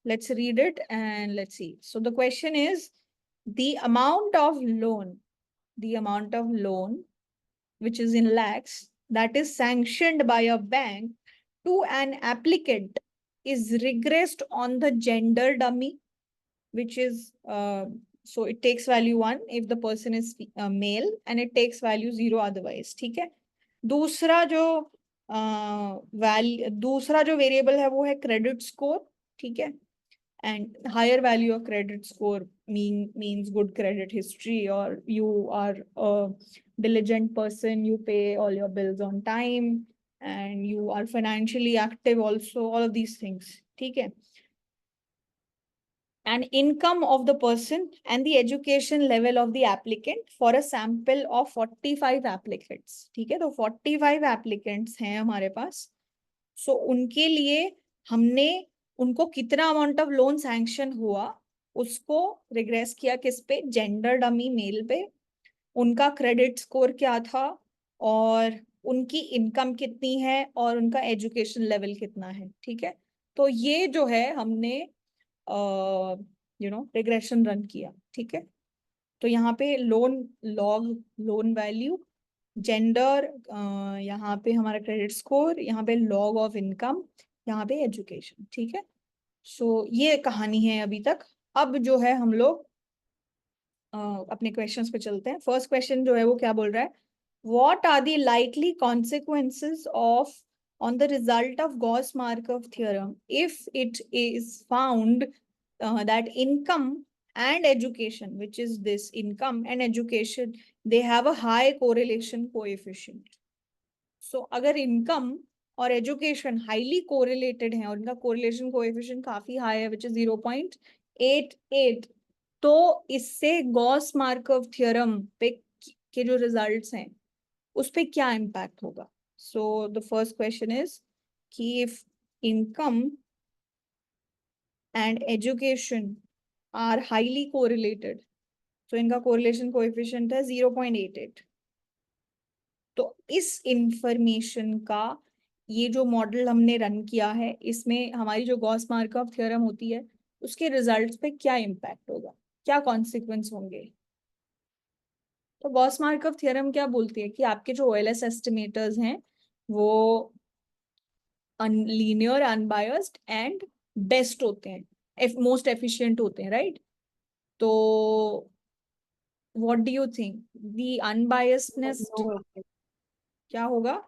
let's read it and let's see. So the question is, the amount of loan which is in lakhs, that is sanctioned by a bank to an applicant is regressed on the gender dummy, which is so it takes value 1 if the person is male and it takes value 0 otherwise. ठीक है. दूसरा जो variable है वो है credit score. ठीक है. And higher value of credit score means good credit history, or you are a diligent person, you pay all your bills on time, and you are financially active also, all of these things. Okay. And income of the person and the education level of the applicant for a sample of 45 applicants. ठीक है. तो 45 applicants हैं हमारे पास. So उनके लिए हमने उनको कितना अमाउंट ऑफ लोन सैंक्शन हुआ उसको रिग्रेस किया किस पे, जेंडर डमी मेल पे, उनका क्रेडिट स्कोर क्या था और उनकी इनकम कितनी है और उनका एजुकेशन लेवल कितना है. ठीक है. तो ये जो है हमने रिग्रेशन रन किया. ठीक है. तो यहाँ पे लोन वैल्यू, जेंडर, यहाँ पे हमारा क्रेडिट स्कोर, यहाँ पे लॉग ऑफ इनकम, यहाँ पे एजुकेशन. ठीक है. सो ये कहानी है अभी तक. अब जो है हम लोग अपने क्वेश्चंस पे चलते हैं. फर्स्ट क्वेश्चन जो है वो क्या बोल रहा है, what are the likely consequences of on the result of Gauss Markov theorem if it is found that income and education, which is this income and education, they have a high correlation coefficient. So अगर income और education highly correlated हैं और इनका correlation coefficient काफी high है, which is 0.88, तो इससे गॉस-मार्कov theorem पे के जो रिजल्ट्स हैं उस पे क्या इम्पैक्ट होगा. So the first question is कि if income and education are highly correlated, so इनका correlation coefficient है 0.88. तो इस इंफॉर्मेशन का ये जो मॉडल हमने रन किया है इसमें हमारी जो गॉस-मार्कov थ्योरम होती है उसके रिजल्ट्स पे क्या इम्पैक्ट होगा, क्या कॉन्सिक्वेंस होंगे. तो गॉस-मार्कov थ्योरम क्या बोलती है कि आपके जो OLS एस्टिमेटर्स हैं वो लीनियर, अनबायस्ड एंड बेस्ट होते हैं, मोस्ट एफिशिएंट होते हैं, राइट. तो what do you think the unbiasedness क्या होगा.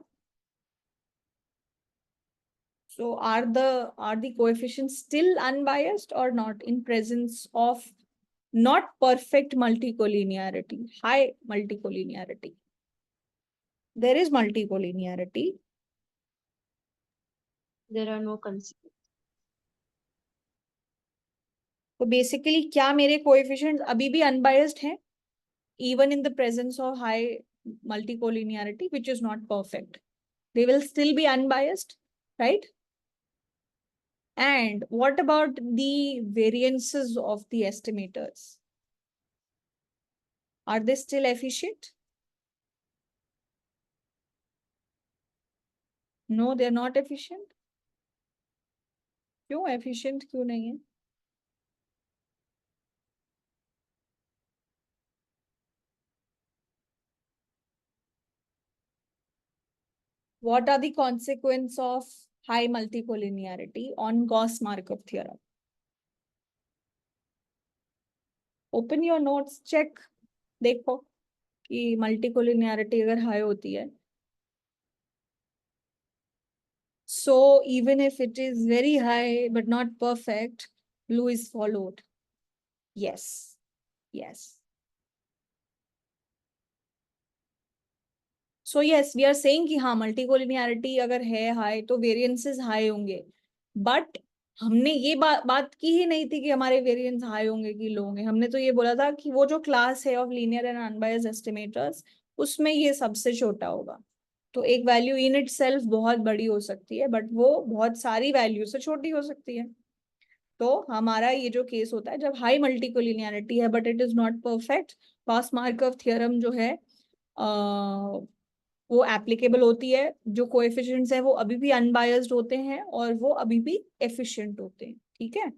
So are the coefficients still unbiased or not in presence of not perfect multicollinearity, high multicollinearity? There is multicollinearity. There are no consequences. तो basically क्या मेरे coefficients अभी भी unbiased हैं even in the presence of high multicollinearity, which is not perfect? They will still be unbiased, right? And what about the variances of the estimators? Are they still efficient? No, they are not efficient. क्यों efficient क्यों नहीं है? What are the consequences of high multicollinearity on Gauss-Markov theorem? Open your notes, check. देखो कि multicollinearity अगर high होती है, so even if it is very high but not perfect, blue is followed. Yes, yes. So yes, we are saying कि हाँ multicollinearity अगर है high तो variances high होंगे, but हमने ये बात की ही नहीं थी कि हमारे वेरिएंस हाई होंगे कि लो होंगे. हमने तो ये बोला था कि वो जो क्लास है of linear and unbiased estimators उसमें ये सबसे छोटा होगा. तो एक वैल्यू इन इट सेल्फ बहुत बड़ी हो सकती है बट वो बहुत सारी वैल्यू से छोटी हो सकती है. तो हमारा ये जो केस होता है जब हाई मल्टीकोलिनियरिटी है but it is not perfect, Gauss Markov theorem जो है वो एप्लीकेबल होती है. जो कोएफिशिएंट्स है वो अभी भी अनबायस्ड होते हैं और वो अभी भी एफिशिएंट होते हैं. ठीक है.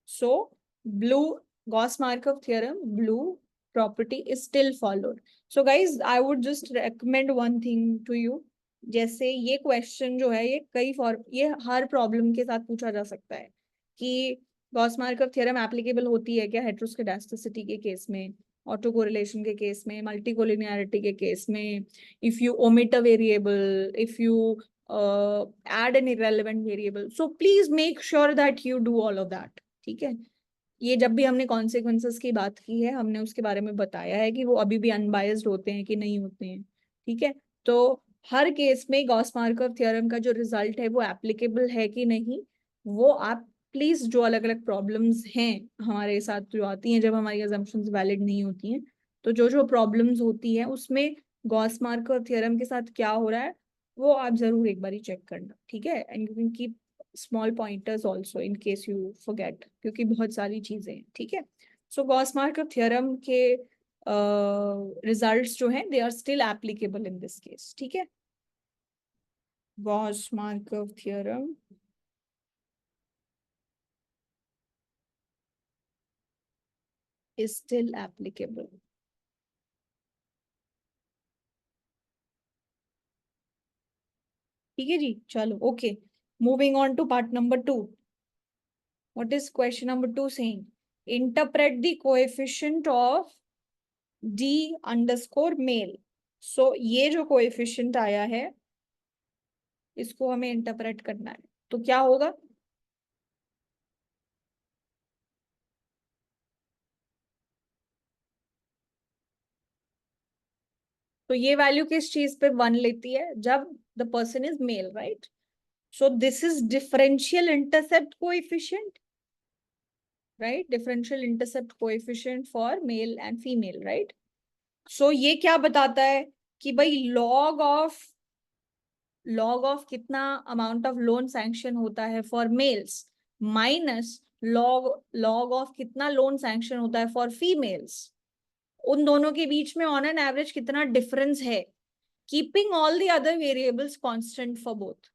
So blue Gauss-Markov theorem, blue property is still followed. So guys, I would just recommend one thing to you. जैसे ये क्वेश्चन जो है ये हर प्रॉब्लम के साथ पूछा जा सकता है कि गॉस मार्कव थ्योरम एप्लीकेबल होती है क्या हेटेरोस्केडास्टिसिटी के केस में, ऑटो कोरिलेशन के केस में, मल्टी कोलिनियरिटी के केस में, if you omit a variable, if you add an irrelevant variable. So please make sure that you do all of that. ठीक है, ये जब भी हमने कॉन्सिक्वेंसेस की बात की है हमने उसके बारे में बताया है कि वो अभी भी अनबायस्ड होते हैं कि नहीं होते हैं। ठीक है, तो हर केस में गॉस मार्कव थ्योरम का जो रिजल्ट है वो एप्लीकेबल है कि नहीं, वो आप प्लीज, जो अलग अलग प्रॉब्लम्स हैं हमारे साथ जो आती हैं जब हमारी अजम्पशंस वैलिड नहीं होती हैं, तो जो जो प्रॉब्लम्स होती हैं उसमें गॉस मार्कव थ्योरम के साथ क्या हो रहा है वो आप जरूर एक बार चेक करना। ठीक है, and you can keep small pointers also in case you forget, क्योंकि बहुत सारी चीजें हैं। ठीक है, सो गॉस मार्कव थ्योरम के रिजल्ट्स जो हैं they are still applicable in this case. ठीक है, Gauss Markov theorem is still applicable. ठीक है जी, चलो okay, moving on to part number 2. What is question number 2 saying? Interpret the coefficient of d underscore male. So ये जो coefficient आया है इसको हमें इंटरप्रेट करना है, तो क्या होगा? तो ये वैल्यू किस चीज पे 1 लेती है? जब the person is male, right? So this is differential intercept coefficient, right? Differential intercept coefficient for male and female, right? So ये क्या बताता है कि भाई लॉग ऑफ कितना अमाउंट ऑफ लोन सैंक्शन होता है for males minus log of कितना लोन सैंक्शन होता है फॉर फीमेल्स, उन दोनों के बीच में ऑन एन एवरेज कितना डिफरेंस है, keeping all the other variables constant for both.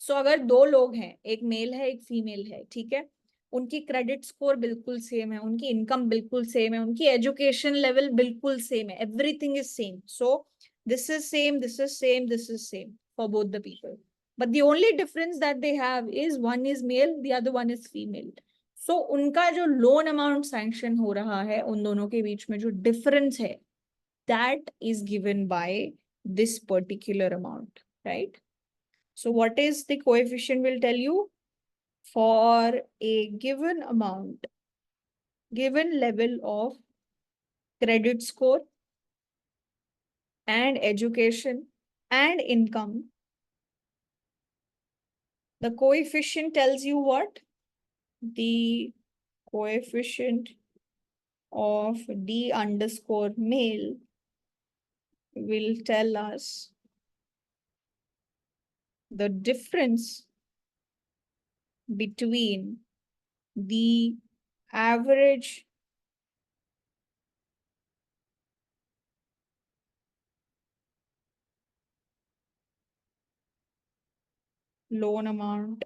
सो अगर दो लोग हैं, एक मेल है एक फीमेल है, ठीक है, उनकी क्रेडिट स्कोर बिल्कुल सेम है, उनकी इनकम बिल्कुल सेम है, उनकी एजुकेशन लेवल बिल्कुल सेम है, everything is same. So this is same, this is same, this is same for both the people, but the only difference that they have is one is male, the other one is female. So उनका जो loan amount sanction हो रहा है उन दोनों के बीच में जो डिफरेंस है that is given by this particular amount, right? So what is the coefficient will tell you for a given amount, given level of credit score and education and income. The coefficient tells you what? The coefficient of d underscore male will tell us the difference between the average loan amount,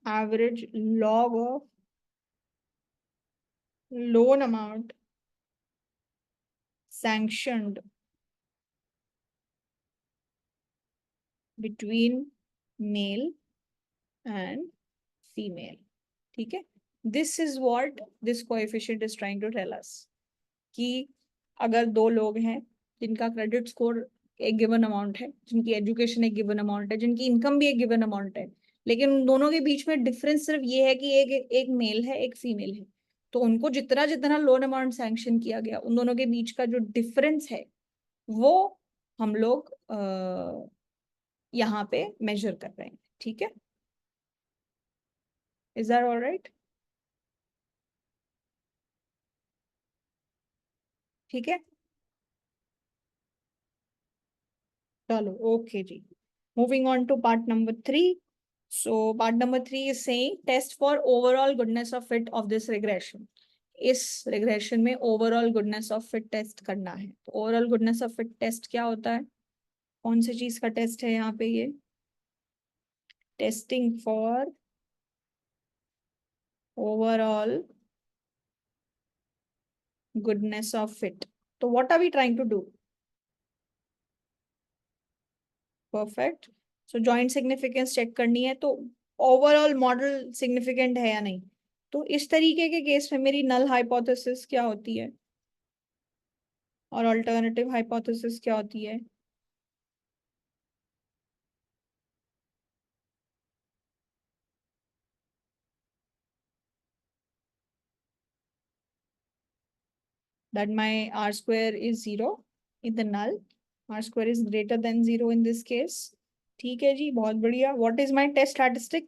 average log of loan amount sanctioned between male and female. ठीक है, this is what this coefficient is trying to tell us कि अगर दो लोग हैं जिनका credit score एक given amount है, जिनकी एजुकेशन एक गिवन अमाउंट है, जिनकी इनकम भी एक गिवन अमाउंट है, लेकिन उन दोनों के बीच में डिफरेंस सिर्फ ये है कि एक मेल है एक फीमेल है, तो उनको जितना जितना लोन अमाउंट सैंक्शन किया गया उन दोनों के बीच का जो डिफरेंस है वो हम लोग यहाँ पे मेजर कर रहे हैं. ठीक है, इज दैट ऑल राइट? ठीक है, चलो ओके जी, moving on to part number 3. So part number 3 is saying test for overall goodness of fit of this regression. इस रिग्रेशन में overall goodness of fit test करना है. तो overall goodness of fit test क्या होता है? कौन सी चीज का टेस्ट है यहाँ पे? ये testing for overall goodness of fit. So what are we trying to do? Perfect. So joint significance check करनी है, तो ओवरऑल मॉडल सिग्निफिकेंट है या नहीं. तो इस तरीके के केस में मेरी नल हाइपोथेसिस क्या होती है और अल्टरनेटिव हाइपोथेसिस क्या होती है? That my R square is 0 in the null. R square is greater than 0 in this case. ठीक है जी, बहुत बढ़िया. What is my test statistic?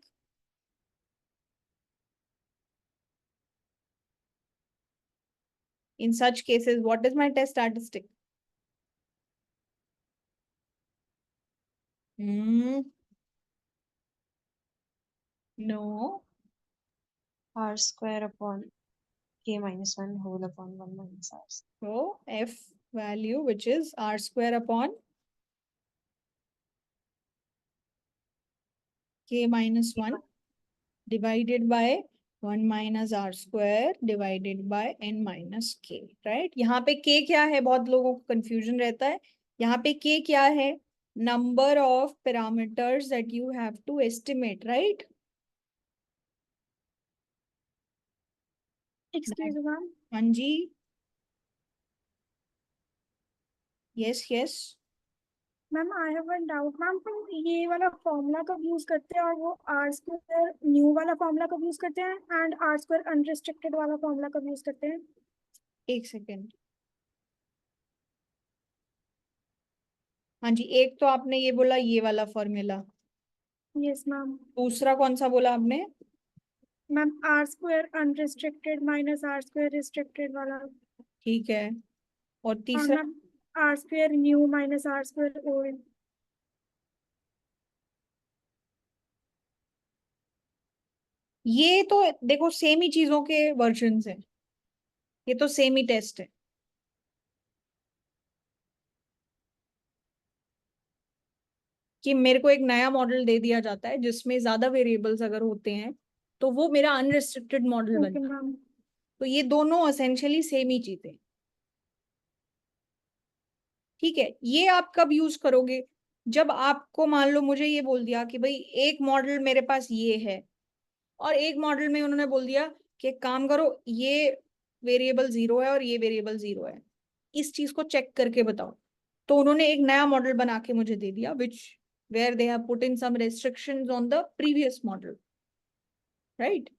In such cases, what is my test statistic? No. R square upon K minus 1 whole upon 1 minus R. So F value, which is R square upon K minus 1 divided by 1 minus R square divided by N minus K, right? यहाँ पे K क्या है? बहुत लोगों को confusion रहता है. यहाँ पे K क्या है? Number of parameters that you have to estimate, right? Excuse me, ma'am. हाँ जी. Yes, yes. Ma'am I have one doubt ma'am, हम ये वाला फॉर्मूला कब यूज करते हैं और वो आर स्क्वायर न्यू वाला फॉर्मूला कब यूज करते हैं एंड आर स्क्वायर अनरिस्ट्रिक्टेड वाला फॉर्मूला कब यूज करते हैं? एक सेकेंड. हाँ जी, एक तो आपने ये बोला ये वाला फॉर्मूला. Yes ma'am. दूसरा कौन सा बोला आपने? Ma'am R square unrestricted minus R square restricted वाला. ठीक है. और और तीसरा? Ma'am R square new minus R square old. ये तो देखो सेम ही चीजों के वर्जन्स हैं. ये तो सेम ही टेस्ट है. कि मेरे को एक नया मॉडल दे दिया जाता है जिसमें ज्यादा वेरिएबल्स अगर होते हैं तो वो मेरा अनरिस्ट्रिक्टेड मॉडल ओके बनता है. मैम. तो ये दोनों एसेंशियली सेम ही चीजें. ठीक है. ये आप कब यूज करोगे? जब आपको मान लो मुझे ये बोल दिया कि भाई एक मॉडल मेरे पास ये है और एक मॉडल में उन्होंने बोल दिया कि एक काम करो, ये वेरिएबल 0 है और ये वेरिएबल 0 है, इस चीज को चेक करके बताओ. तो उन्होंने एक नया मॉडल बना के मुझे दे दिया which where they have put in some restrictions on the previous model, right?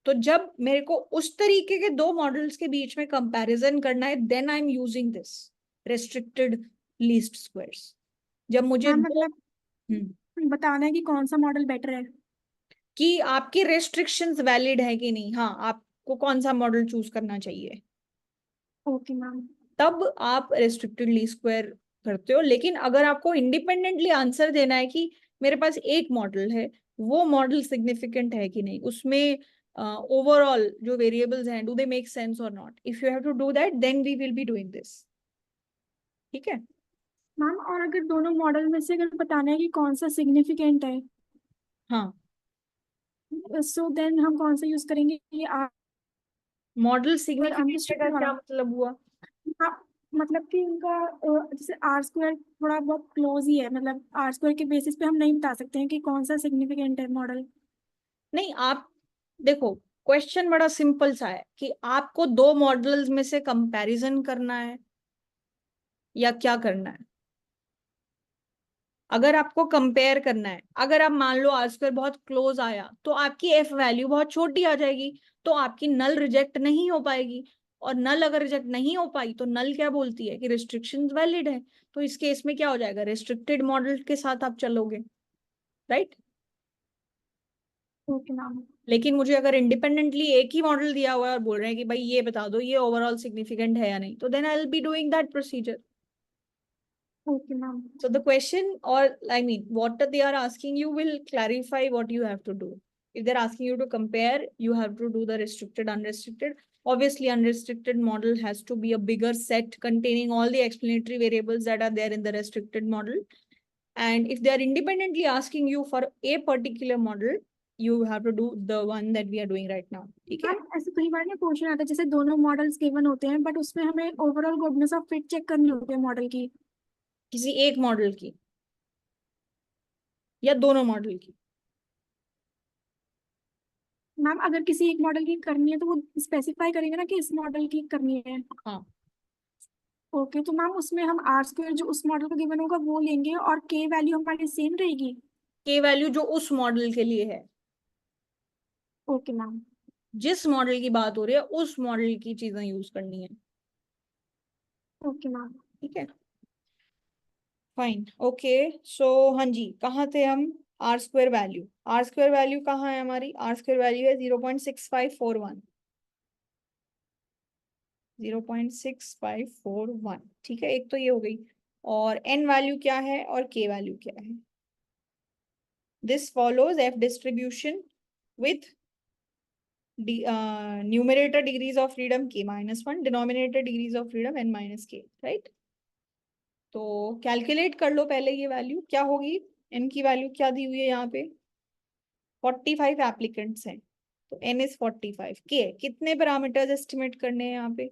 तो जब मेरे को उस तरीके के दो मॉडल्स के बीच में कंपैरिजन करना है, then I am using this restricted least squares. जब मुझे मैम दो बताना है कि कौन सा मॉडल बेटर है. कि आपकी रेस्ट्रिक्शंस वैलिड है कि नहीं. हाँ, आपको कौन सा मॉडल चूज करना चाहिए, ओके मैम. तब आप रेस्ट्रिक्टेड लीस्ट स्क्वायर करते हो. लेकिन अगर आपको इंडिपेंडेंटली आंसर देना है कि मेरे पास एक मॉडल है, वो मॉडल सिग्निफिकेंट है कि नहीं, उसमें ओवरऑल जो वेरिएबल्स हैं डू दे मेक सेंस और not, if you have to do that then we will be doing this. ठीक है. मैम और अगर दोनों मॉडल में से अगर बताना है कि कौन सा सिग्निफिकेंट है, हाँ, सो देन हम कौन सा यूज करेंगे? ये आर मॉडल सिग्निफिकेंट का अनरिस्ट्रिक्टेड क्या वाला. मतलब हुआ? हाँ, मतलब कि इनका जैसे आर स्क्वायर थोड़ा बहुत क्लोज ही है, मतलब आर स्क्वायर के बेसिस पे हम नहीं बता सकते हैं कि कौन सा सिग्निफिकेंट है मॉडल. नहीं, आप देखो, क्वेश्चन बड़ा सिंपल सा है कि आपको दो मॉडल्स में से कंपैरिजन करना है या क्या करना है. अगर आपको कंपेयर करना है, अगर आप मान लो आर स्क्वायर बहुत क्लोज आया तो आपकी एफ वैल्यू बहुत छोटी आ जाएगी, तो आपकी नल रिजेक्ट नहीं हो पाएगी. और नल अगर रिजेक्ट नहीं हो पाई तो नल क्या बोलती है कि रिस्ट्रिक्शंस वैलिड है. तो इस केस में क्या हो जाएगा, रेस्ट्रिक्टेड मॉडल के साथ आप चलोगे, राइट? Okay ma'am. लेकिन मुझे अगर इंडिपेंडेंटली एक ही मॉडल दिया हुआ है और बोल रहे हैं कि भाई ये बता दो ये ओवरऑल सिग्निफिकेंट है या नहीं, तो then I will be doing that procedure. Okay ma'am. So the question, or I mean, what they are asking you will clarify what you have to do. If they're asking you to compare, you have to do the restricted, unrestricted. Obviously, unrestricted model has to be a bigger set containing all the explanatory variables that are there in the restricted model. And if they are independently asking you for a particular model, you have to do the one that we are doing right now. ठीक है? Ma'am ऐसे कई बार ना question आता है जैसे दोनों models given होते हैं बट उसमें हमें overall goodness of fit check करनी होती है मॉडल की। किसी एक मॉडल की या दोनों मॉडल की? मैम अगर किसी एक मॉडल की करनी है तो वो स्पेसिफाई करेंगे ना कि इस मॉडल की करनी है। हाँ। ओके तो मैम उसमें हम आर स्क्वायर जो उस मॉडल को गिवन होगा वो लेंगे और के वैल्यू हमारी सेम रहेगी। के वैल्यू जो उस मॉडल के लिए है, ओके मैम। जिस मॉडल की बात हो रही है उस मॉडल की चीजें यूज करनी है। Okay ma'am. ठीक है, फाइन, ओके। सो हाँ जी, कहाँ थे हम? R square value. R square value कहाँ है हमारी? आर स्क्वायर वैल्यू है 0.6541, 0.6541। ठीक है, एक तो ये हो गई। और एन वैल्यू क्या है और के वैल्यू क्या है? This follows F distribution with numerator degrees of freedom k-1, denominator degrees of freedom n-k, right? तो कैलकुलेट कर लो पहले ये वैल्यू क्या होगी। n की वैल्यू क्या दी हुई है यहाँ पे? 45 एप्लीकेंट्स हैं, तो n इज 45। के कितने पैरामीटर्स एस्टिमेट करने हैं यहाँ पे?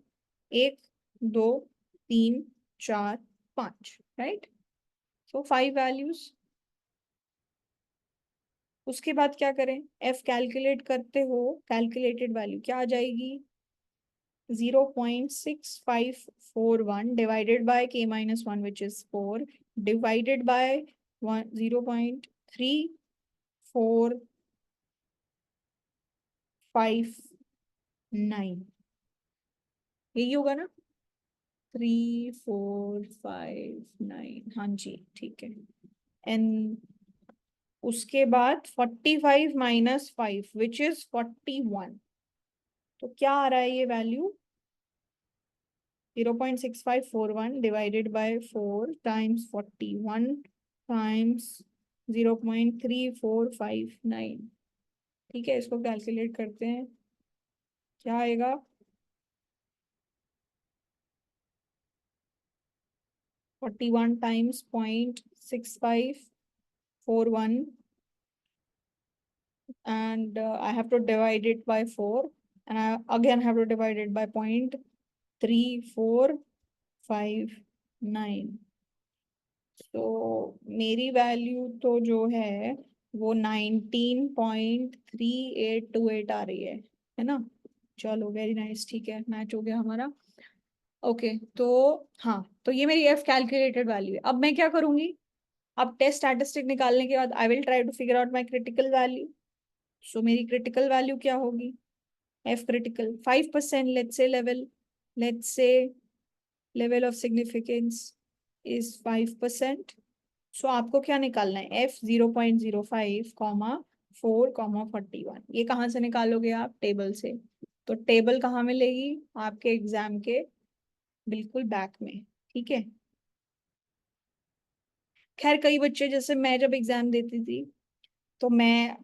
1 2 3 4 5, राइट? सो 5 वैल्यूज। उसके बाद क्या करें? f कैलकुलेट करते हो, कैलकुलेटेड वैल्यू क्या आ जाएगी? 0.6541 divided by k-1, which is 4, divided by 0.3459, यही होगा ना? 3459, हाँ जी, ठीक है। एंड उसके बाद 45 माइनस 5 विच इज 41, तो क्या आ रहा है ये value? 0.6541 divided by 4 times 41 times 0.3459। ठीक है, इसको कैलकुलेट करते हैं, क्या आएगा? 41 times 0.6541 and I have to divide it by 4 and I again have to divide it by 0.3459। तो मेरी वैल्यू तो जो है वो 19.3828 आ रही है ना? चलो वेरी नाइस, ठीक है, मैच हो गया हमारा। ओके, तो हाँ, तो ये मेरी एफ कैलकुलेटेड वैल्यू है। अब मैं क्या करूंगी? अब टेस्ट स्टैटिस्टिक निकालने के बाद I will try to figure out my critical value. So मेरी क्रिटिकल वैल्यू क्या होगी? F critical 5%, let's say level of significance is 5%। So आपको क्या निकालना है? F 0.05 comma 4 comma 41। ये कहाँ से निकालोगे आप? टेबल से। तो टेबल कहाँ मिलेगी? आपके एग्जाम के बिल्कुल बैक में, ठीक है। खैर कई बच्चे, जैसे मैं जब एग्जाम देती थी तो मैं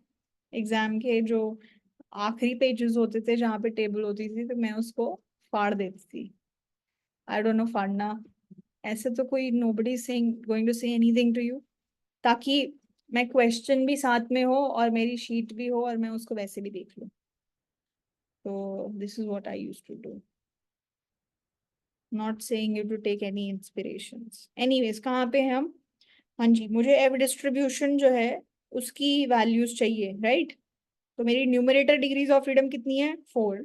एग्जाम के जो आखिरी पेजेस होते थे जहाँ पे टेबल होती थी तो मैं उसको फाड़ देती थी। आई डोंट नो फाड़ना, ऐसे तो कोई nobody saying going to say anything to you, ताकि मैं क्वेश्चन भी साथ में हो और मेरी शीट भी हो और मैं उसको वैसे भी देख लूं। तो this is what I used to do, not saying you to take any inspirations. Anyways, कहाँ पे हैं हम? हाँ जी, मुझे एफ डिस्ट्रीब्यूशन जो है उसकी वैल्यूज चाहिए, राइट? तो मेरी न्यूमरेटर डिग्रीज ऑफ फ्रीडम कितनी है? 4।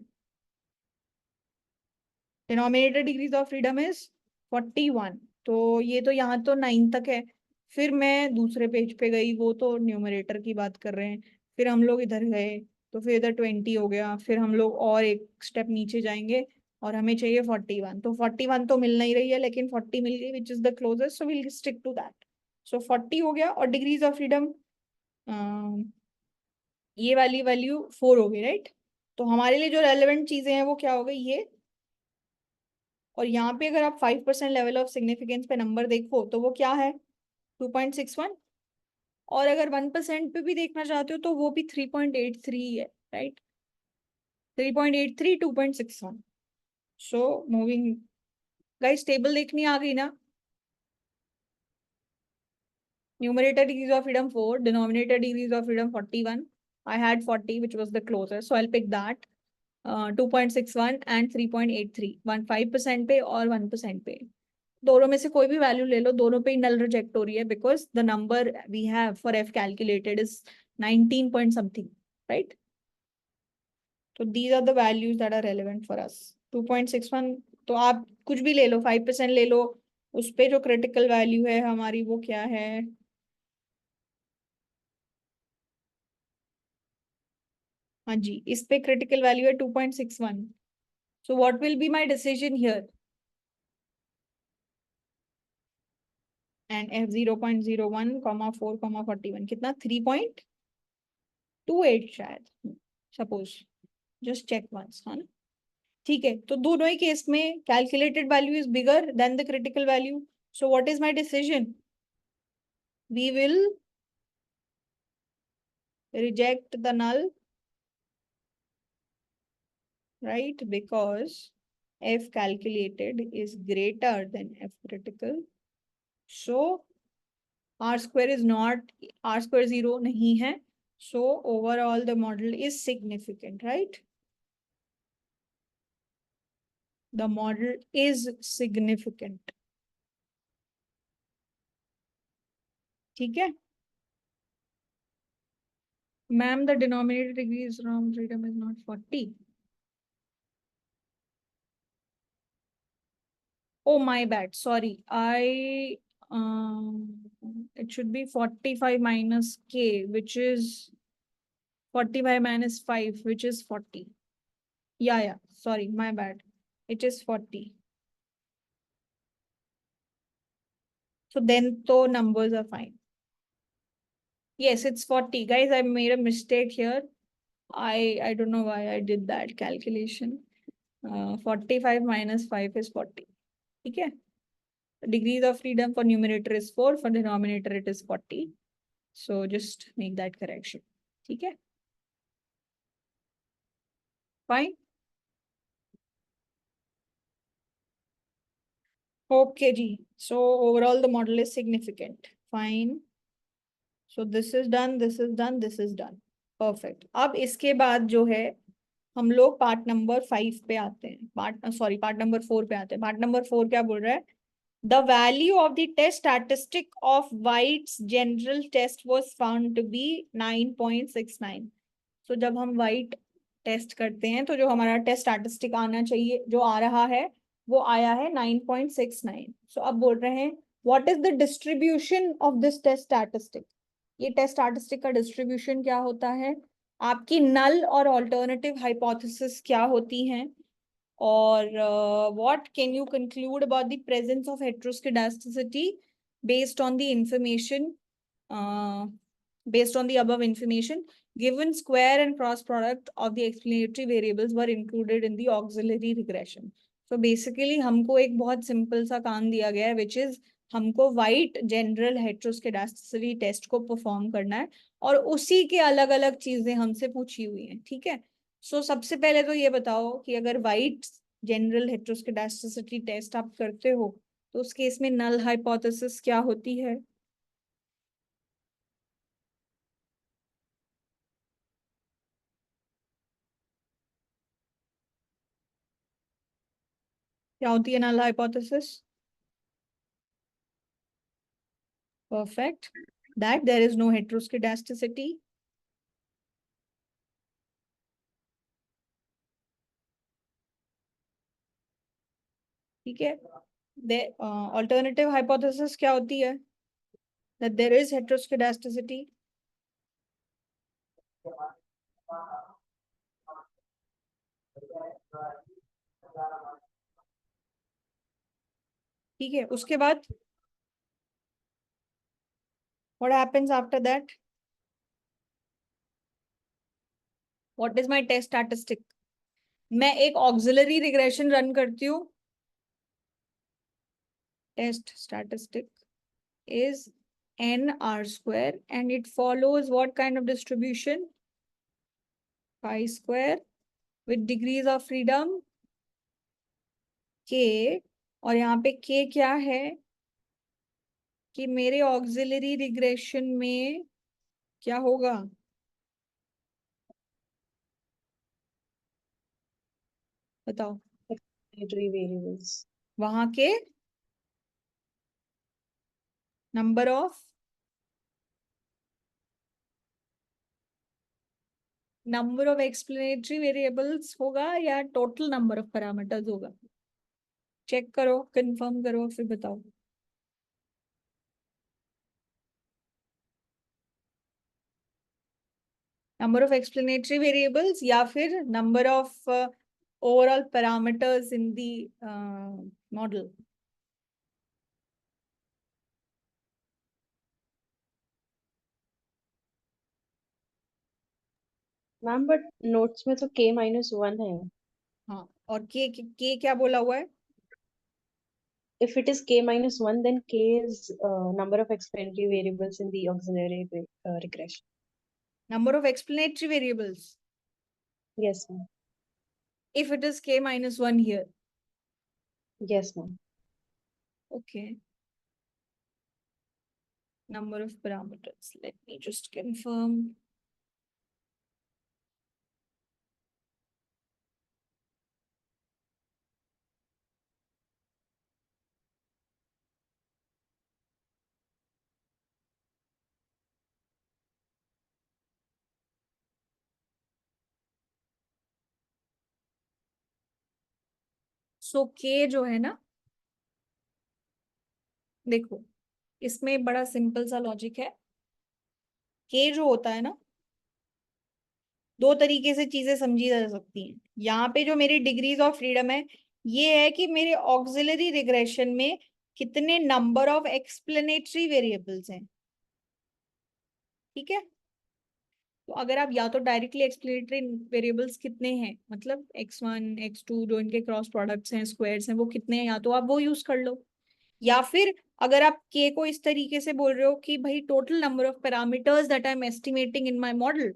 Denominator degrees of freedom is 41। तो ये तो यहाँ तो 9 तक है। फिर मैं दूसरे पेज पे गई, वो तो न्यूमरेटर की बात कर रहे हैं। फिर हम लोग इधर गए तो फिर इधर 20 हो गया। फिर हम लोग और एक स्टेप नीचे जाएंगे और हमें चाहिए 41। तो 41 तो मिल नहीं रही है, लेकिन 40 मिल गई which is the closest, so will stick to that. So 40 हो गया और डिग्रीज ऑफ फ्रीडम ये वाली वैल्यू 4 हो गई, राइट? तो हमारे लिए जो रेलेवेंट चीजें हैं वो क्या हो गई? ये। और यहाँ पे अगर आप 5% लेवल ऑफ सिग्निफिकेंस पे नंबर देखो तो वो क्या है? 2.61। और अगर 1% पे भी देखना चाहते हो तो वो भी 3.83 है, right? 3.83, 2.61। So moving, guys table देखनी आ गई ना? Numerator degrees of freedom 4, denominator degrees of freedom 41, I had 40, which was the closest, so I'll pick that. 2.61 and 3.83, 5% पे और 1% पे, दोनों में से कोई भी वैल्यू ले लो, दोनों पे ही नल रिजेक्ट हो रही है, because the number we have for F calculated is 19 point something, right? तो these are the values that are relevant for us. 2.61, तो आप कुछ भी ले लो, 5% ले लो, उस पे जो क्रिटिकल वैल्यू है हमारी वो क्या है? हाँ जी, इस पे क्रिटिकल वैल्यू है 2.61. So what will be my decision here? And f 0.01, 4, 41, कितना? 3.28 शायद, सपोज. जस्ट चेक वंस, हाँ ना? ठीक है, तो दोनों ही केस में calculated value is bigger than the critical value. So what is my decision? We will reject the null, right? Because f calculated is greater than f critical. So r square is not, r square 0 नहीं है. So overall the model is significant, right? The model is significant. ठीक है ma'am, the denominator degrees from freedom is not 40. Oh, my bad. Sorry. It should be 45 minus k, which is 45 minus 5, which is 40. Yeah. Sorry, my bad. It is 40. So then, the numbers are fine. Yes, it's 40. Guys, I made a mistake here. I don't know why I did that calculation. 45 minus 5 is 40. Okay. Degrees of freedom for numerator is 4, for denominator it is 40. So just make that correction. Okay. Fine. Okay, G. So overall the model is significant. Fine. So this is done, this is done, this is done. Perfect. अब इसके बाद जो है हम लोग part number 5 पे आते हैं, पार्ट नंबर 4 पे आते हैं. पार्ट नंबर 4 क्या बोल रहा है? The value of the test statistic of White's general test was found to be 9.69. So जब हम White टेस्ट करते हैं तो जो हमारा टेस्ट स्टैटिस्टिक आना चाहिए, जो आ रहा है वो आया है 9.69. सो अब बोल रहे हैं what is the distribution of this test statistic. ये टेस्ट स्टैटिस्टिक का डिस्ट्रीब्यूशन क्या होता है, आपकी नल और ऑल्टरनेटिव हाइपोथेसिस क्या होती हैं, और what can you conclude about the presence of heteroscedasticity based on the information, based on the above information, given square and cross product of the explanatory variables were included in the auxiliary regression. So basically हमको एक बहुत simple सा काम दिया गया है, which is हमको white general हेट्रोस्केडास्टिसिटी test को परफॉर्म करना है, और उसी के अलग अलग चीजें हमसे पूछी हुई हैं. ठीक है. सो सबसे पहले तो ये बताओ कि अगर वाइट जनरल हेट्रोस्केडास्टिसिटी टेस्ट आप करते हो तो उस केस में नल हाइपोथेसिस क्या होती है? क्या होती है null hypothesis? Perfect. That there is no heteroscedasticity. ठीक है. ऑल्टरनेटिव हाइपोथेसिस क्या होती है? That there is heteroscedasticity. ठीक है. उसके बाद what happens after that? What is my test statistic? मैं एक ऑक्सिलरी रिग्रेशन रन करती हूँ. Test statistic is n r square and it follows what kind of distribution? Pi square with degrees of freedom k. और यहाँ पे k क्या है कि मेरे ऑक्सिलरी रिग्रेशन में क्या होगा? बताओ। वेरिएबल्स। वहां के नंबर ऑफ एक्सप्लेनेटरी वेरिएबल्स होगा या टोटल नंबर ऑफ पैरामीटर्स होगा? चेक करो, कंफर्म करो, फिर बताओ। नंबर ऑफ एक्सप्लेनेटरी वेरिएबल्स या फिर number of overall parameters in the model? Ma'am but notes में तो k-1 है। हाँ, और के क्या बोला हुआ है? If it is k-1, then k is number of explanatory variables in the auxiliary regression. Number of explanatory variables. Yes, ma'am. If it is k-1 here. Yes, ma'am. Okay. Number of parameters. Let me just confirm. So k जो है ना, देखो इसमें बड़ा simple सा logic है। k जो होता है ना, दो तरीके से चीजें समझी जा सकती हैं। यहाँ पे जो मेरी डिग्रीज ऑफ फ्रीडम है, ये है कि मेरे ऑक्सिलरी रिग्रेशन में कितने नंबर ऑफ एक्सप्लेनेटरी वेरिएबल्स हैं। ठीक है, तो अगर आप या तो डायरेक्टली एक्सप्लेनेटरी वेरिएबल्स कितने हैं, मतलब x1 x2 जो इनके क्रॉस प्रोडक्ट्स हैं, स्क्वायर्स हैं, वो कितने हैं, या तो आप वो यूज कर लो। या फिर अगर आप k को इस तरीके से बोल रहे हो कि भाई total number of parameters that I am estimating in my model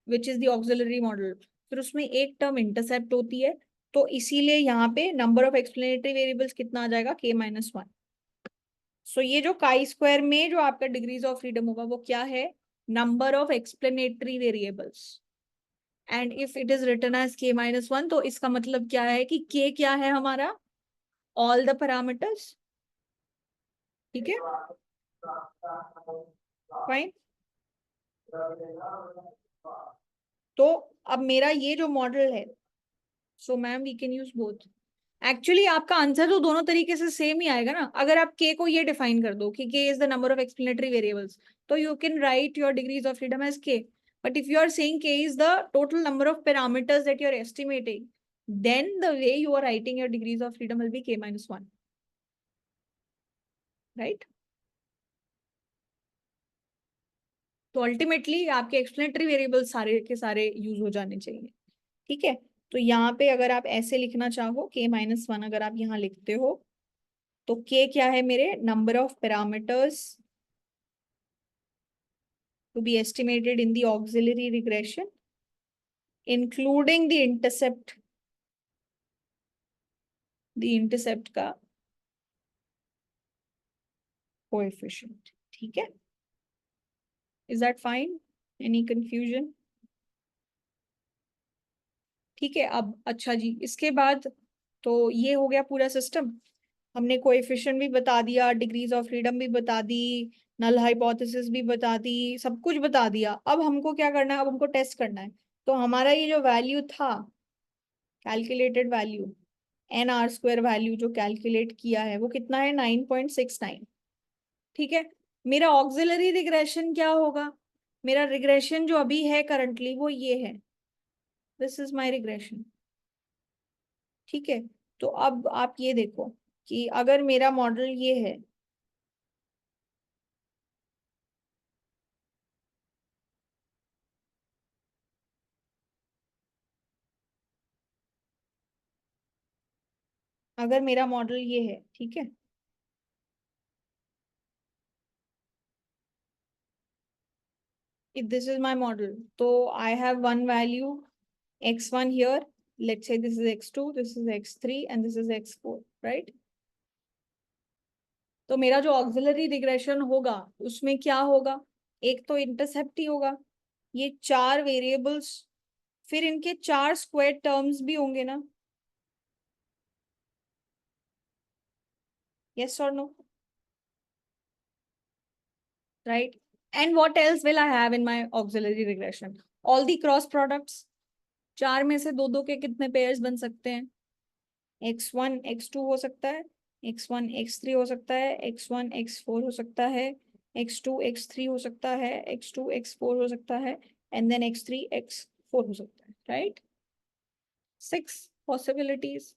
which is the auxiliary model, फिर उसमें एक टर्म इंटरसेप्ट होती है, तो इसीलिए यहाँ पे नंबर ऑफ एक्सप्लेनेटरी वेरिएबल्स कितना आ जाएगा, k-1। सो ये जो काई स्क्वायर में जो आपका डिग्रीज ऑफ फ्रीडम होगा वो क्या है, number of explanatory variables. And if it is written as k-1, तो इसका मतलब क्या है कि k क्या है हमारा, ऑल द पैरामीटर्स। ठीक है, फाइन। तो अब मेरा ये जो मॉडल है, so ma'am we can use both. Actually आपका आंसर तो दोनों तरीके से सेम ही आएगा ना। अगर आप k को ये डिफाइन कर दो कि k is the number of explanatory variables, तो you can write your degrees of freedom as k। But if you are saying k is the total number of parameters that you are estimating, then the way you are writing your degrees of freedom will be k-1, right? तो ultimately आपके explanatory variable सारे के सारे use हो जाने चाहिए। ठीक है, तो यहाँ पे अगर आप ऐसे लिखना चाहो k-1, अगर आप यहाँ लिखते हो तो k क्या है मेरे, number of parameters to be estimated in the auxiliary regression including the intercept का कोएफिशिएंट। ठीक है, is that fine, any confusion? ठीक है, अब अच्छा जी, इसके बाद तो ये हो गया पूरा सिस्टम। हमने कोएफिशिएंट भी बता दिया, डिग्रीज ऑफ फ्रीडम भी बता दी, नल हाइपोथेसिस भी बता दी, सब कुछ बता दिया। अब हमको क्या करना है, अब हमको टेस्ट करना है। तो हमारा ये जो वैल्यू था, कैलकुलेटेड वैल्यू, nr² वैल्यू जो कैलकुलेट किया है, वो कितना है, 9.69। ठीक है, मेरा ऑक्सिलरी रिग्रेशन क्या होगा, मेरा रिग्रेशन जो अभी है करंटली वो ये है, दिस इज माई रिग्रेशन। ठीक है, तो अब आप ये देखो कि अगर मेरा मॉडल ये है, अगर मेरा मॉडल ये है, ठीक है, if this is my model, तो I have one value x1 here, let's say this is x2, this is x3 and this is x4, right? तो मेरा जो ऑक्सिलरी रिग्रेशन होगा उसमें क्या होगा, एक तो इंटरसेप्ट ही होगा, ये चार वेरिएबल्स, फिर इनके चार स्क्वायर टर्म्स भी होंगे ना। Yes or no? Right? And what else will I have in my auxiliary regression? All the cross products. 4 में से 2 के कितने पेयर्स बन सकते हैं? x1 x2 हो सकता है, x1 x3 हो सकता है, x1 x4 हो सकता है, x2 x3 हो सकता है, x2 x4 हो सकता है, and then x3 x4 हो सकता है, right? 6 possibilities.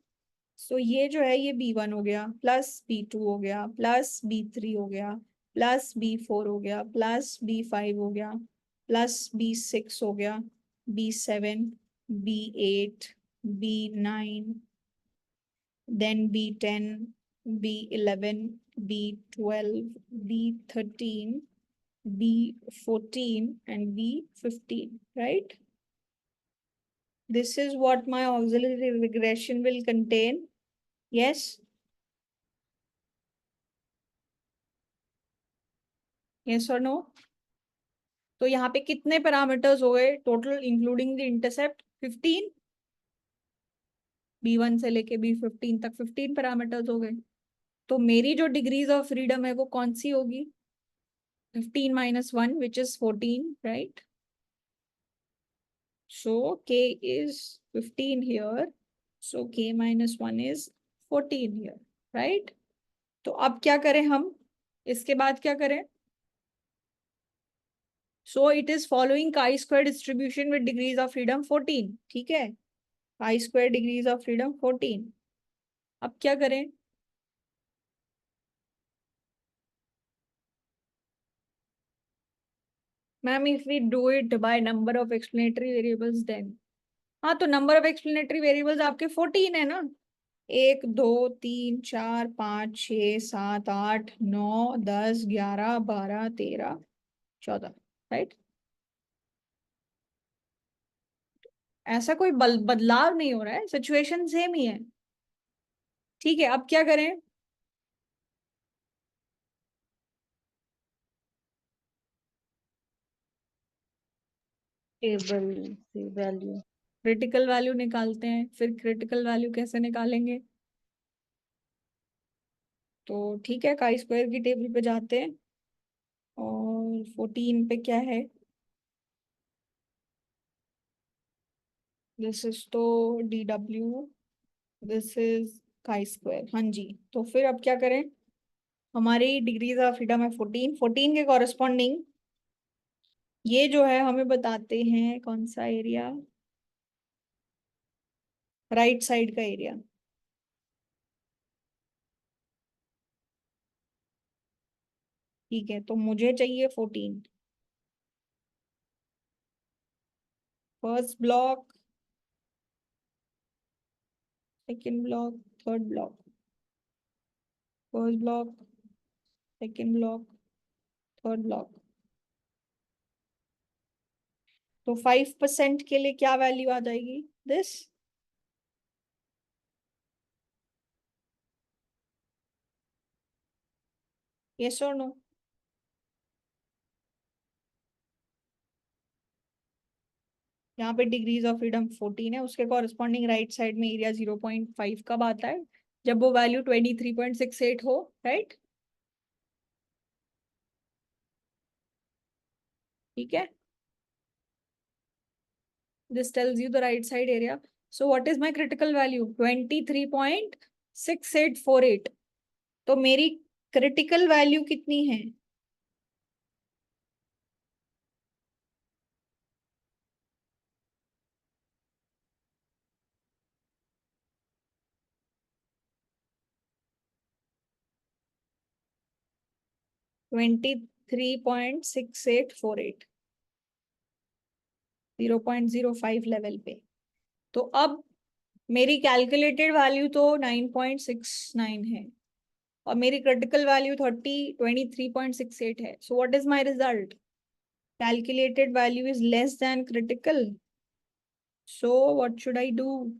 So ये जो है ये b1 हो गया, प्लस b2 हो गया, प्लस b3 हो गया, प्लस b4 हो गया, प्लस b5 हो गया, प्लस b6 हो गया, b7, b8, b9, then b10, b11, b12, b13, b14, and b15, right? This is what my auxiliary regression will contain. Yes? Yes or no? तो यहाँ पे कितने पैरामीटर्स हो गए total including the intercept? 15. b1 से लेके b15 तक 15 parameters हो गए. तो मेरी जो डिग्रीज ऑफ फ्रीडम है वो कौन सी होगी? 15 minus 1, which is 14, right? So k is 15 here. So k minus 1 is 14 here, right? तो अब क्या करें हम? इसके बाद क्या करें? So it is following chi-square distribution with degrees of freedom 14. ठीक है? chi-square degrees of freedom 14. अब क्या करें? Ma'am, if we do it by number of explanatory variables, then हाँ, तो नंबर ऑफ एक्सप्लेनेटरी वेरिएबल्स आपके 14 है ना. 1 2 3 4 5 6 7 8 9 10 11 12 13 14, राइट? ऐसा कोई बदलाव नहीं हो रहा है, सिचुएशन सेम ही है. ठीक है, अब क्या करें? टेबल से वैल्यू क्रिटिकल वैल्यू निकालते हैं. फिर क्रिटिकल वैल्यू कैसे निकालेंगे? तो ठीक है, काई स्क्वायर की टेबल पे जाते हैं और 14 पे क्या है? दिस इज तो DW, this is chi square. हाँ जी. तो फिर अब क्या करें? हमारी डिग्रीज ऑफ फ्रीडम है 14. 14 के कॉरेस्पॉन्डिंग ये जो है हमें बताते हैं कौन सा एरिया? राइट साइड का एरिया. ठीक है, तो मुझे चाहिए 14. First block, second block, third block. First block, second block, third block. तो 5% के लिए क्या वैल्यू आ जाएगी? दिस. यस और नो? यहाँ पे डिग्रीज ऑफ फ्रीडम 14 है, उसके कॉरेस्पॉन्डिंग राइट साइड में एरिया 0.5 कब आता है? जब वो वैल्यू 23.68 हो, राइट? ठीक है. This tells you the right side area. So what is my critical value? 23.6848. तो मेरी क्रिटिकल वैल्यू कितनी है? ट्वेंटी 3.6848, 0.05 लेवल पे. तो अब मेरी कैलकुलेटेड वैल्यू तो 9.69 है और मेरी क्रिटिकल वैल्यू 23.68 है. सो what is my result? Calculated value is less than critical. So what should I do?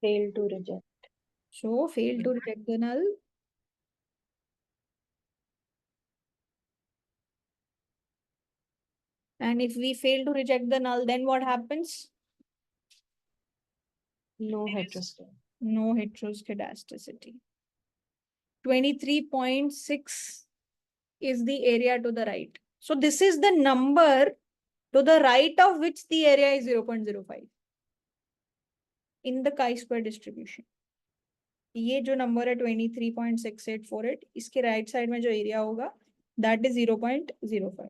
fail to reject. So fail to reject the null. And if we fail to reject the null, then what happens? No heteroscedasticity. No heteroscedasticity. 23.6 is the area to the right. So this is the number to the right of which the area is 0.05 in the chi-square distribution. ये जो number है 23.6848, इसके right side में जो area होगा that is 0.05.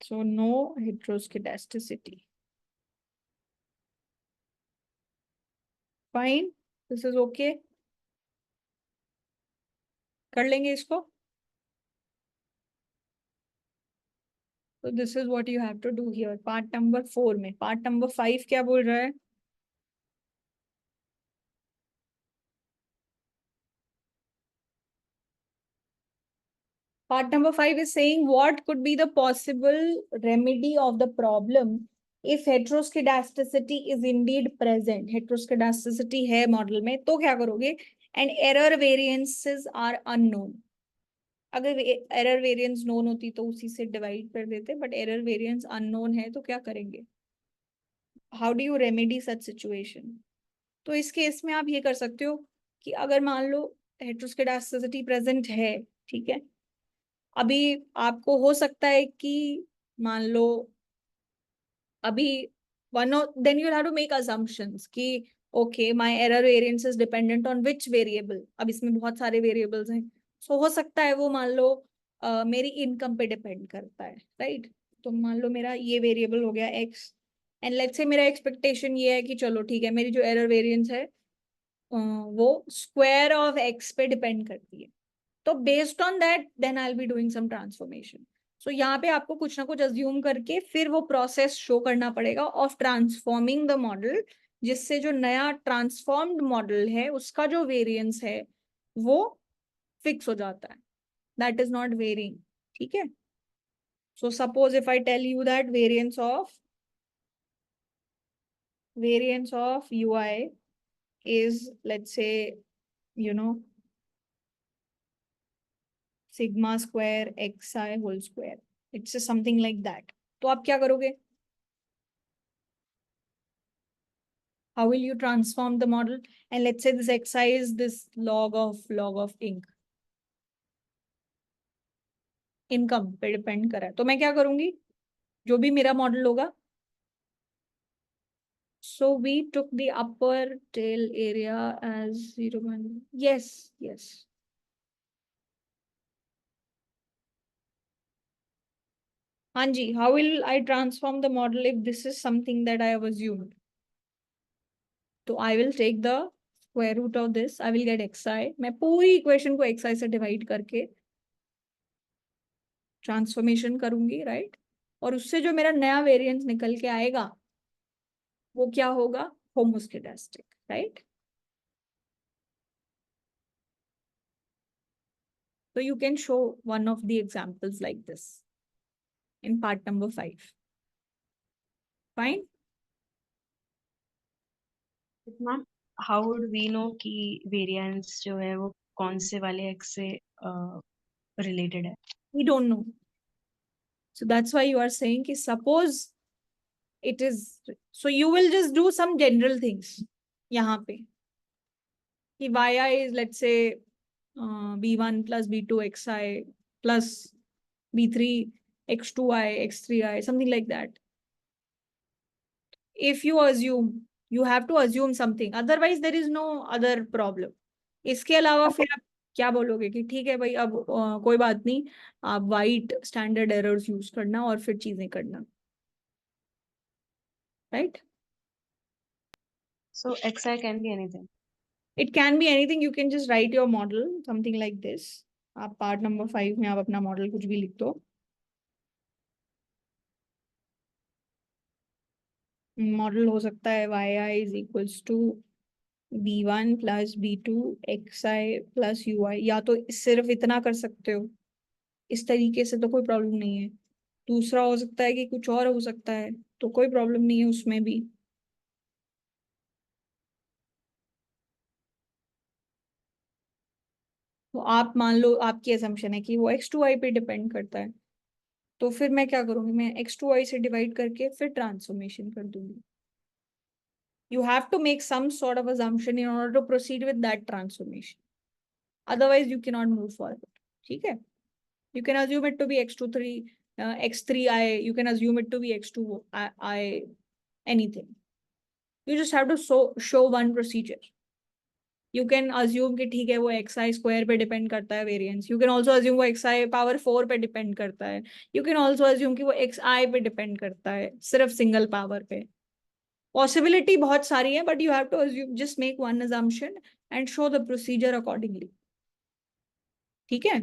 So no heteroscedasticity. Fine, this is okay. कर लेंगे इसको. So this is what you have to do here. Part number 4 में. Part number 5 क्या बोल रहा है? Part number 5 is saying what could be the possible remedy of the problem if heteroscedasticity is indeed present. Heteroscedasticity है model में, तो क्या करोगे? And error variances are unknown. अगर एरर वेरिएंस नोन होती तो उसी से डिवाइड कर देते, बट एरर वेरिएंस अननोन है तो क्या करेंगे? How do you remedy such situation? तो इस केस में आप ये कर सकते हो कि अगर मान लो हेटेरोस्केडास्टिसिटी प्रेजेंट है, ठीक है, अभी आपको हो सकता है कि मान लो अभी then you'll have to make assumptions कि okay my error variance is dependent on which variable. अब इसमें बहुत सारे वेरिएबल्स हैं, सो हो सकता है वो मान लो मेरी इनकम पे डिपेंड करता है, राइट? तो मान लो मेरा ये वेरिएबल हो गया x, एंड लेट्स से मेरा एक्सपेक्टेशन ये है कि चलो ठीक है, मेरी जो एरर वेरिएंस है वो स्क्वायर ऑफ x पे डिपेंड करती है. तो based on that then I will be doing some transformation. So यहाँ पे आपको कुछ ना कुछ अज्यूम करके फिर वो प्रोसेस शो करना पड़ेगा ऑफ ट्रांसफॉर्मिंग द मॉडल, जिससे जो नया ट्रांसफॉर्म्ड मॉडल है उसका जो वेरिएंस है वो फिक्स हो जाता है, दैट इज नॉट वेरिंग. ठीक है. So suppose if I tell you that variance of ui is, let's say, you know, sigma square xi whole square. It's just something like that. तो आप क्या करोगे? How will you transform the model? And let's say this xi is this log of income पे depend करा है, तो मैं क्या करूंगी? जो भी मेरा मॉडल होगा, so we took the upper tail area as 0. Yes. हाँ जी, how will I transform the model if this is something that I have assumed? तो I will take the square root of this, I will get xi. मैं पूरी equation को xi से divide करके transformation करूंगी, right? और उससे जो मेरा नया वेरिएंस निकल के आएगा वो क्या होगा? होमोस्केडास्टिक, right? So you can show one of the examples like this in part number 5. Fine? Ma'am how would we know कि वेरिएंस जो है वो कौन से वाले x से रिलेटेड है? We don't know. So that's why you are saying कि suppose it is, so you will just do some general things यहाँ पे कि yi is, let's say, b1 plus b2 xi plus b3 x2i x3i, something like that. If you assume, you have to assume something, otherwise there is no other problem. इसके अलावा फिर आप क्या बोलोगे कि ठीक है भाई, अब कोई बात नहीं, आप वाइट स्टैंडर्ड एरर्स यूज करना और फिर चीजें करना, right? So xi can be anything. It can be anything. You can just write your model something like this. आप पार्ट नंबर 5 में आप अपना मॉडल कुछ भी लिख दो. मॉडल हो सकता है yi is equals to b1 plus b2 xi plus ui, या तो सिर्फ इतना कर सकते हो, इस तरीके से तो कोई प्रॉब्लम नहीं है. दूसरा हो सकता है कि कुछ और हो सकता है, तो कोई प्रॉब्लम नहीं है उसमें भी. तो आप मान लो आपकी असम्पशन है कि वो x2i पे डिपेंड करता है, तो फिर मैं क्या करूंगी? मैं x2i से डिवाइड करके फिर ट्रांसफॉर्मेशन कर दूंगी. You have to make some sort of assumption in order to proceed with that transformation. otherwise you cannot move forward. ठीक है, you can assume it to be x23 x3i, you can assume it to be x2i, anything. You just have to show one procedure. You can assume कि ठीक है वो xi square पे depend करता है variance. You can also assume वो xi power 4 पे depend करता है. You can also assume कि वो xi पे डिपेंड करता है सिर्फ सिंगल पावर पे. पॉसिबिलिटी बहुत सारी है, but you have to assume, just make one assumption and show the procedure accordingly. ठीक है.